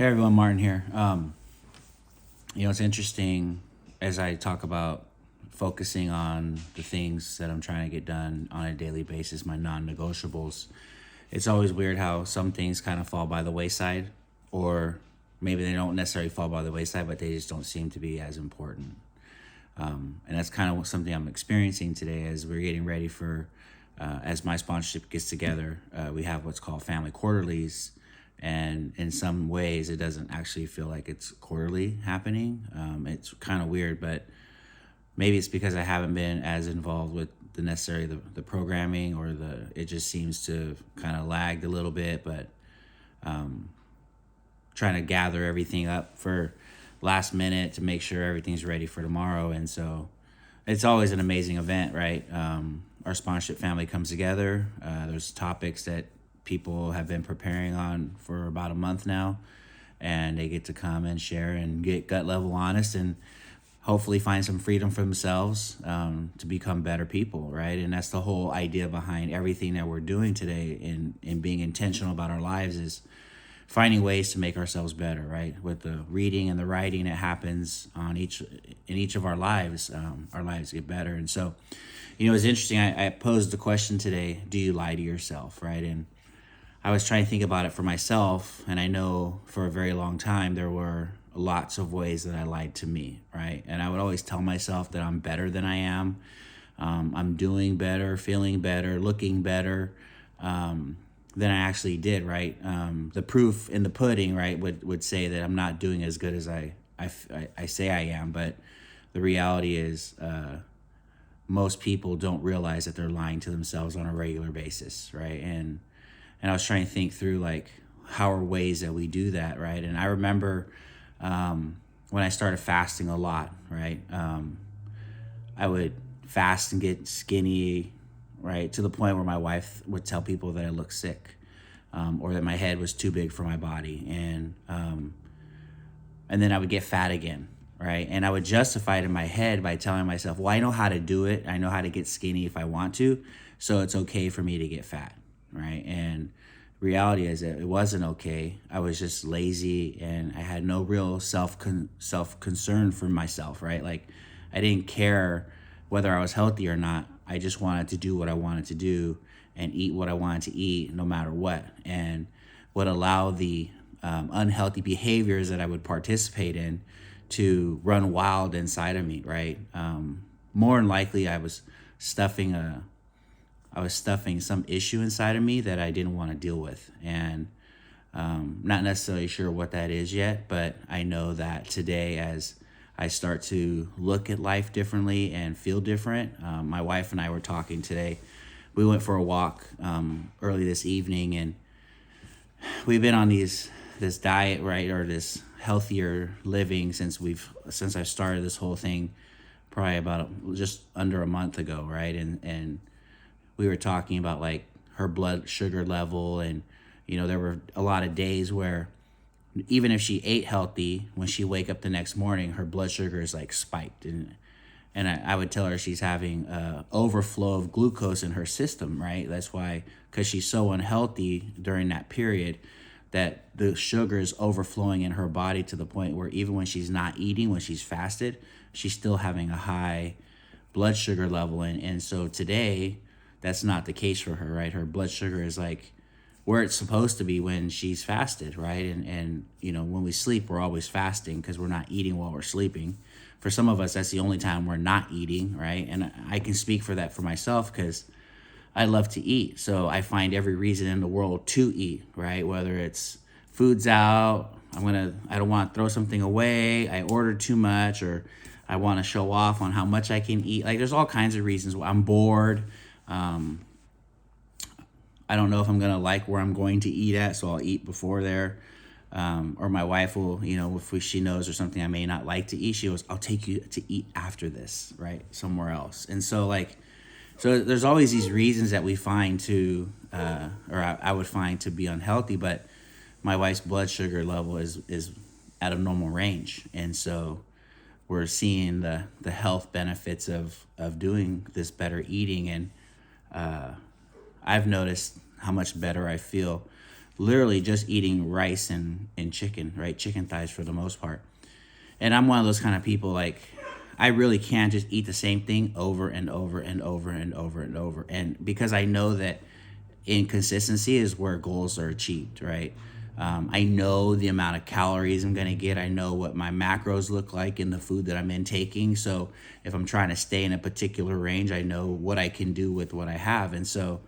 Hey everyone, Martin here. It's interesting as I talk about focusing on the things that I'm trying to get done on a daily basis, my non negotiables. It's always weird how some things kind of fall by the wayside, or maybe they don't necessarily fall by the wayside, but they just don't seem to be as important. And that's kind of something I'm experiencing today as we're getting ready for, as my sponsorship gets together. We have what's called family quarterlies, and in some ways it doesn't actually feel like it's quarterly happening. It's kind of weird, but maybe it's because I haven't been as involved with the programming, or it just seems to kind of lagged a little bit, but trying to gather everything up for last minute to make sure everything's ready for tomorrow. And so it's always an amazing event, right? Our sponsorship family comes together. There's topics that people have been preparing on for about a month now, and they get to come and share and get gut level honest and hopefully find some freedom for themselves, to become better people, right? And that's the whole idea behind everything that we're doing today in being intentional about our lives, is finding ways to make ourselves better, right? With the reading and the writing that happens in each of our lives get better. And so, it's interesting. I posed the question today: do you lie to yourself, right? And I was trying to think about it for myself, and I know for a very long time there were lots of ways that I lied to me, right? And I would always tell myself that I'm better than I am. I'm doing better, feeling better, looking better, than I actually did, right? The proof in the pudding, right, would say that I'm not doing as good as I say I am. But the reality is, most people don't realize that they're lying to themselves on a regular basis, right? And I was trying to think through, like, how are ways that we do that, right? And I remember when I started fasting a lot, right? I would fast and get skinny, right, to the point where my wife would tell people that I looked sick, or that my head was too big for my body, and then I would get fat again, right? And I would justify it in my head by telling myself, well, I know how to do it. I know how to get skinny if I want to, so it's okay for me to get fat, right? And reality is that it wasn't okay. I was just lazy, and I had no real self concern for myself, right? Like, I didn't care whether I was healthy or not. I just wanted to do what I wanted to do and eat what I wanted to eat, no matter what, and would allow the unhealthy behaviors that I would participate in to run wild inside of me, right? More than likely, stuffing I was stuffing some issue inside of me that I didn't want to deal with. And not necessarily sure what that is yet, but I know that today, as I start to look at life differently and feel different, my wife and I were talking today. We went for a walk early this evening, and we've been on this diet, right, or this healthier living since I've started this whole thing, probably about just under a month ago, right? And we were talking about, like, her blood sugar level, and there were a lot of days where even if she ate healthy, when she wake up the next morning, her blood sugar is like spiked, and I would tell her she's having overflow of glucose in her system, right? That's why, because she's so unhealthy during that period, that the sugar is overflowing in her body to the point where even when she's not eating, when she's fasted, she's still having a high blood sugar level. And so today, that's not the case for her, right? Her blood sugar is like where it's supposed to be when she's fasted, right? And when we sleep, we're always fasting because we're not eating while we're sleeping. For some of us, that's the only time we're not eating, right? And I can speak for that for myself because I love to eat. So I find every reason in the world to eat, right? Whether it's food's out, I don't want to throw something away, I ordered too much, or I want to show off on how much I can eat. Like, there's all kinds of reasons. I'm bored. I don't know if I'm going to like where I'm going to eat at, so I'll eat before there. Or my wife will, if she knows or something I may not like to eat, she goes, I'll take you to eat after this, right? Somewhere else. And so, so there's always these reasons that we find to, I would find to be unhealthy, but my wife's blood sugar level is at a normal range. And so we're seeing the health benefits of doing this better eating. And I've noticed how much better I feel literally just eating rice and chicken, right? Chicken thighs for the most part. And I'm one of those kind of people, like, I really can just eat the same thing over and over and over and over and over. And because I know that inconsistency is where goals are achieved, right? I know the amount of calories I'm going to get. I know what my macros look like in the food that I'm intaking. So if I'm trying to stay in a particular range, I know what I can do with what I have. And so,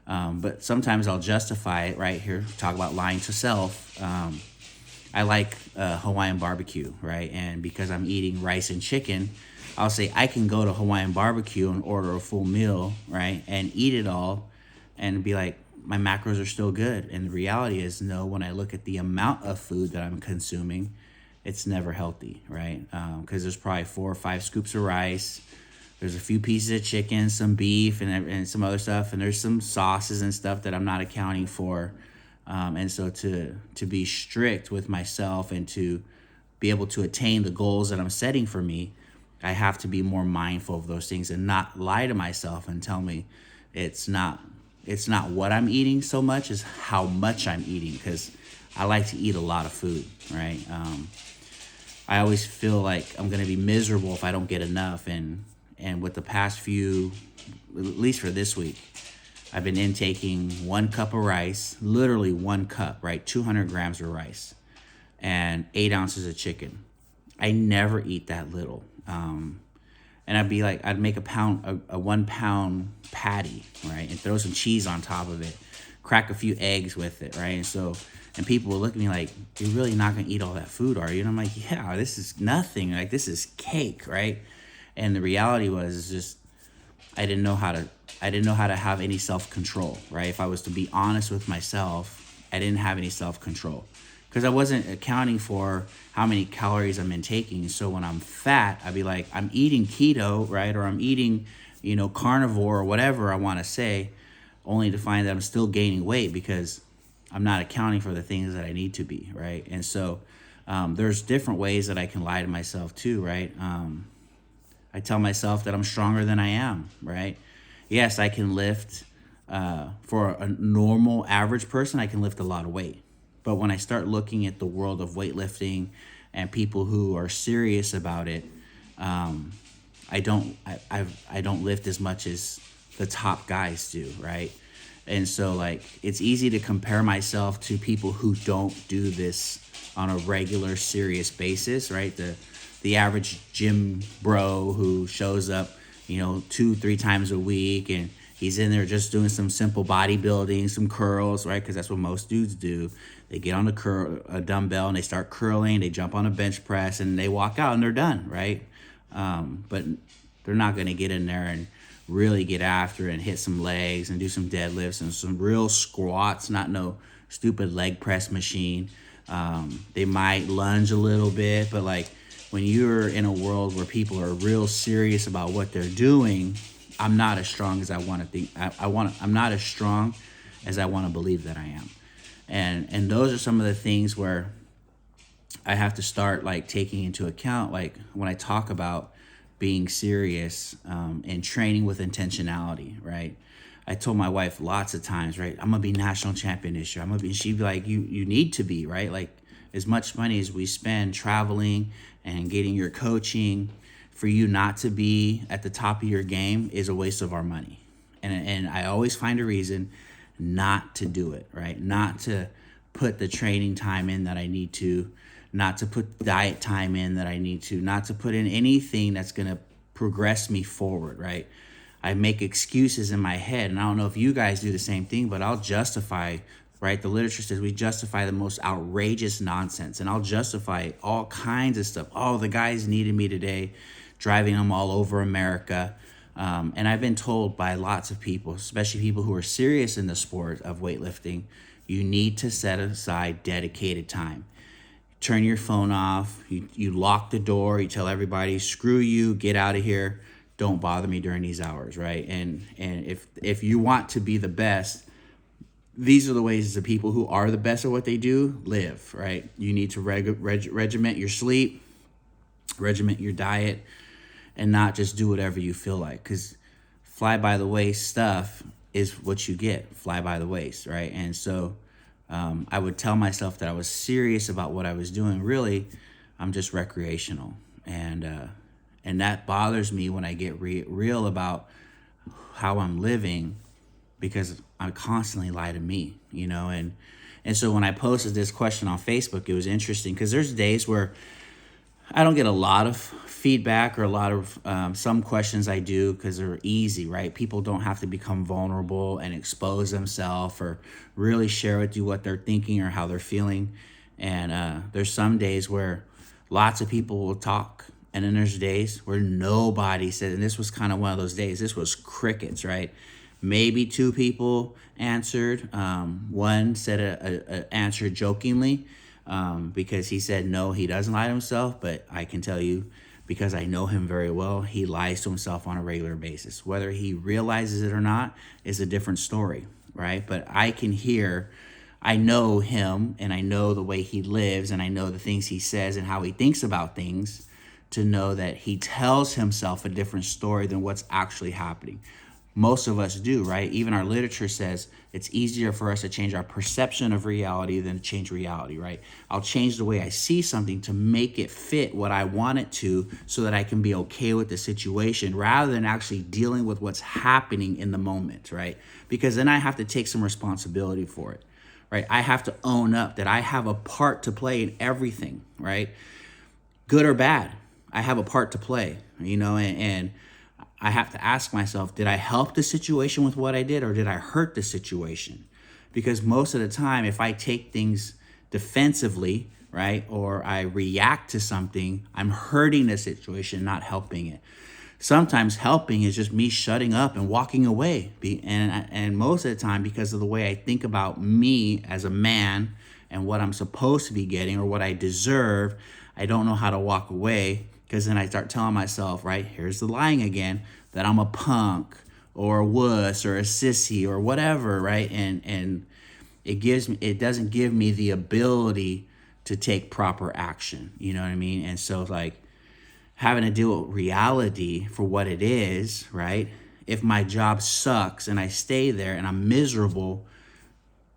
but sometimes I'll justify it right here, talk about lying to self. I like Hawaiian barbecue, right? And because I'm eating rice and chicken, I'll say I can go to Hawaiian barbecue and order a full meal, right? And eat it all and be like, my macros are still good. And the reality is, no, when I look at the amount of food that I'm consuming, it's never healthy, right? Because there's probably 4 or 5 scoops of rice. There's a few pieces of chicken, some beef, and some other stuff. And there's some sauces and stuff that I'm not accounting for. And so to be strict with myself and to be able to attain the goals that I'm setting for me, I have to be more mindful of those things and not lie to myself and tell me it's not what I'm eating so much as how much I'm eating, because I like to eat a lot of food, right? I always feel like I'm going to be miserable if I don't get enough. And with the past few, at least for this week, I've been intaking 1 cup of rice, literally 1 cup, right? 200 grams of rice and 8 ounces of chicken. I never eat that little. And I'd make a 1 pound patty, right? And throw some cheese on top of it, crack a few eggs with it, right? And people will look at me like, you're really not gonna eat all that food, are you? And I'm like, yeah, this is nothing. Like, this is cake, right? And the reality was just, I didn't know how to have any self-control, right? If I was to be honest with myself, I didn't have any self-control because I wasn't accounting for how many calories I'm intaking. So when I'm fat, I'd be like, I'm eating keto, right? Or I'm eating, carnivore or whatever I want to say, only to find that I'm still gaining weight because I'm not accounting for the things that I need to be, right? And so there's different ways that I can lie to myself too, right? I tell myself that I'm stronger than I am, right? Yes, I can lift, for a normal average person, I can lift a lot of weight. But when I start looking at the world of weightlifting and people who are serious about it, I don't lift as much as the top guys do, right? And so like it's easy to compare myself to people who don't do this on a regular, serious basis, right? The average gym bro who shows up, 2-3 times a week and he's in there just doing some simple bodybuilding, some curls, right? Because that's what most dudes do. They get on a dumbbell and they start curling, they jump on a bench press and they walk out and they're done, right? But they're not going to get in there and really get after it and hit some legs and do some deadlifts and some real squats, not no stupid leg press machine. They might lunge a little bit, but like when you're in a world where people are real serious about what they're doing, I'm not as strong as I want to think. I'm not as strong as I want to believe that I am. And those are some of the things where I have to start like taking into account, like when I talk about being serious and training with intentionality, right? I told my wife lots of times, right? I'm gonna be national champion this year. She'd be like, you need to be, right? Like as much money as we spend traveling and getting your coaching, for you not to be at the top of your game is a waste of our money. And I always find a reason not to do it, right? Not to put the training time in that I need to, not to put diet time in that I need to, not to put in anything that's going to progress me forward, right? I make excuses in my head, and I don't know if you guys do the same thing, but I'll justify, right? The literature says we justify the most outrageous nonsense, and I'll justify all kinds of stuff. Oh, the guys needed me today, driving them all over America. And I've been told by lots of people, especially people who are serious in the sport of weightlifting, you need to set aside dedicated time. Turn your phone off, you lock the door, you tell everybody, screw you, get out of here, don't bother me during these hours, right? And if you want to be the best, these are the ways the people who are the best at what they do live, right? You need to regiment your sleep, regiment your diet, and not just do whatever you feel like, because fly by the waist stuff is what you get, fly by the waist, right? And so I would tell myself that I was serious about what I was doing. Really, I'm just recreational, and that bothers me when I get real about how I'm living, because I constantly lie to me, and so when I posted this question on Facebook, it was interesting because there's days where I don't get a lot of feedback or a lot of some questions I do because they're easy, right? People don't have to become vulnerable and expose themselves or really share with you what they're thinking or how they're feeling. And there's some days where lots of people will talk. And then there's days where nobody said, and this was kind of one of those days, this was crickets, right? Maybe two people answered. One said a answer jokingly, because he said no, he doesn't lie to himself. But I can tell you, because I know him very well, he lies to himself on a regular basis. Whether he realizes it or not is a different story, right? But I know him, and I know the way he lives, and I know the things he says and how he thinks about things, to know that he tells himself a different story than what's actually happening. Most of us do, right? Even our literature says it's easier for us to change our perception of reality than to change reality, right? I'll change the way I see something to make it fit what I want it to, so that I can be okay with the situation rather than actually dealing with what's happening in the moment, right? Because then I have to take some responsibility for it, right? I have to own up that I have a part to play in everything, right? Good or bad, I have a part to play, and I have to ask myself, did I help the situation with what I did, or did I hurt the situation? Because most of the time, if I take things defensively, right, or I react to something, I'm hurting the situation, not helping it. Sometimes helping is just me shutting up and walking away. And most of the time, because of the way I think about me as a man and what I'm supposed to be getting or what I deserve, I don't know how to walk away, because then I start telling myself, right, here's the lying again, that I'm a punk or a wuss or a sissy or whatever, right? And it doesn't give me the ability to take proper action. You know what I mean? And so, like, having to deal with reality for what it is, right? If my job sucks and I stay there and I'm miserable,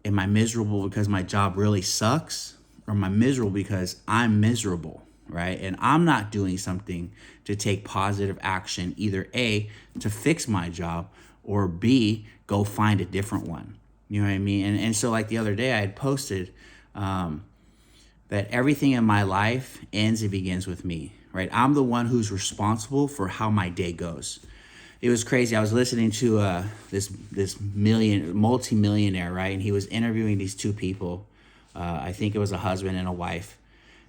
am I miserable because my job really sucks? Or am I miserable because I'm miserable, right? And I'm not doing something to take positive action, either A, to fix my job, or B, go find a different one. You know what I mean? And so, like, the other day I had posted that everything in my life ends and begins with me, right? I'm the one who's responsible for how my day goes. It was crazy. I was listening to this multi-millionaire, right? And he was interviewing these two people. I think it was a husband and a wife.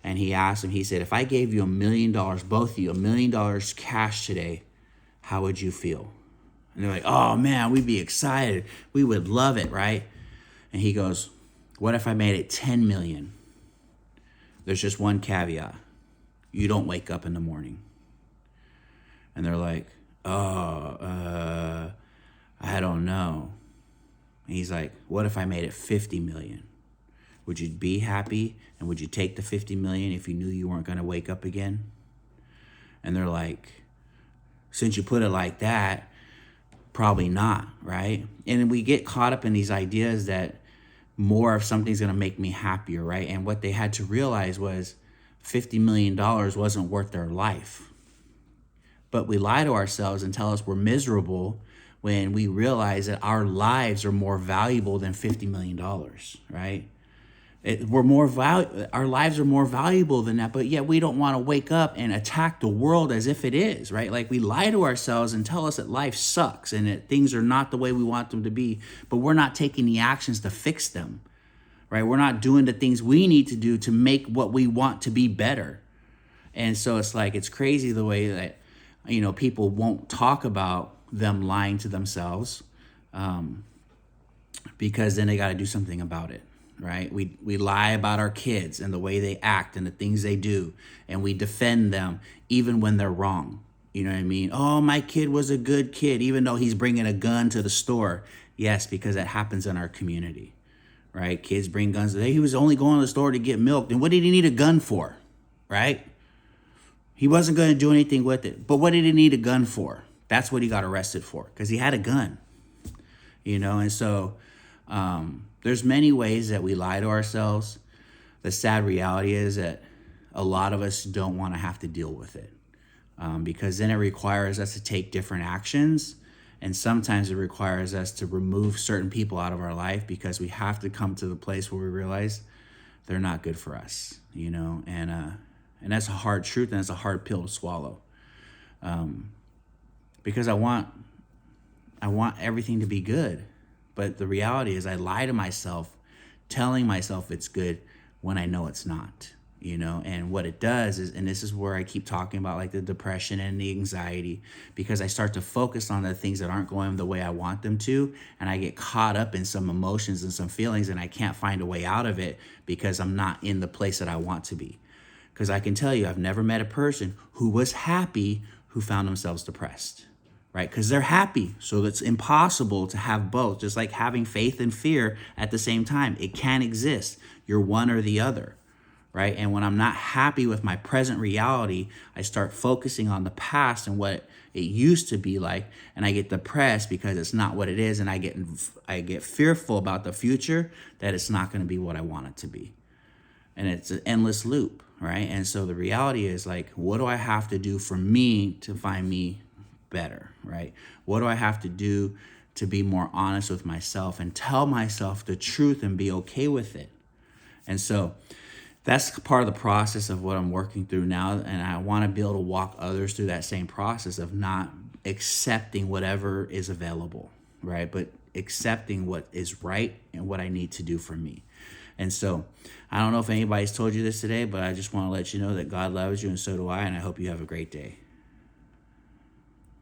And he asked him, he said, if I gave you $1 million, both of you, $1 million cash today, how would you feel? And they're like, oh man, we'd be excited. We would love it, right? And he goes, what if I made it 10 million? There's just one caveat. You don't wake up in the morning. And they're like, I don't know. And he's like, what if I made it 50 million? Would you be happy? And would you take the 50 million if you knew you weren't going to wake up again? And they're like, since you put it like that, probably not, right? And we get caught up in these ideas that more of something's going to make me happier, right? And what they had to realize was $50 million wasn't worth their life. But we lie to ourselves and tell us we're miserable when we realize that our lives are more valuable than $50 million, right? Our lives are more valuable than that, but yet we don't want to wake up and attack the world as if it is, right? Like, we lie to ourselves and tell us that life sucks and that things are not the way we want them to be, but we're not taking the actions to fix them, right? We're not doing the things we need to do to make what we want to be better. And so it's like, it's crazy the way that, people won't talk about them lying to themselves, because then they got to do something about it. Right? We lie about our kids and the way they act and the things they do, and we defend them even when they're wrong. You know what I mean? Oh, my kid was a good kid, even though he's bringing a gun to the store. Yes, because that happens in our community, right? Kids bring guns. He was only going to the store to get milk. Then what did he need a gun for, right? He wasn't going to do anything with it. But what did he need a gun for? That's what he got arrested for, because he had a gun, And so There's many ways that we lie to ourselves. The sad reality is that a lot of us don't want to have to deal with it, because then it requires us to take different actions. And sometimes it requires us to remove certain people out of our life because we have to come to the place where we realize they're not good for us, and that's a hard truth, and it's a hard pill to swallow. Because I want everything to be good, but the reality is I lie to myself, telling myself it's good when I know it's not. And what it does is, and this is where I keep talking about like the depression and the anxiety, because I start to focus on the things that aren't going the way I want them to, and I get caught up in some emotions and some feelings, and I can't find a way out of it because I'm not in the place that I want to be. Because I can tell you, I've never met a person who was happy who found themselves depressed, right? Because they're happy. So it's impossible to have both, just like having faith and fear at the same time. It can't exist. You're one or the other, right? And when I'm not happy with my present reality, I start focusing on the past and what it used to be like, and I get depressed because it's not what it is, and I get fearful about the future, that it's not going to be what I want it to be. And it's an endless loop, right? And so the reality is, like, what do I have to do for me to find me better, right? What do I have to do to be more honest with myself and tell myself the truth and be okay with it? And so that's part of the process of what I'm working through now. And I want to be able to walk others through that same process of not accepting whatever is available, right? But accepting what is right and what I need to do for me. And so I don't know if anybody's told you this today, but I just want to let you know that God loves you, and so do I. And I hope you have a great day.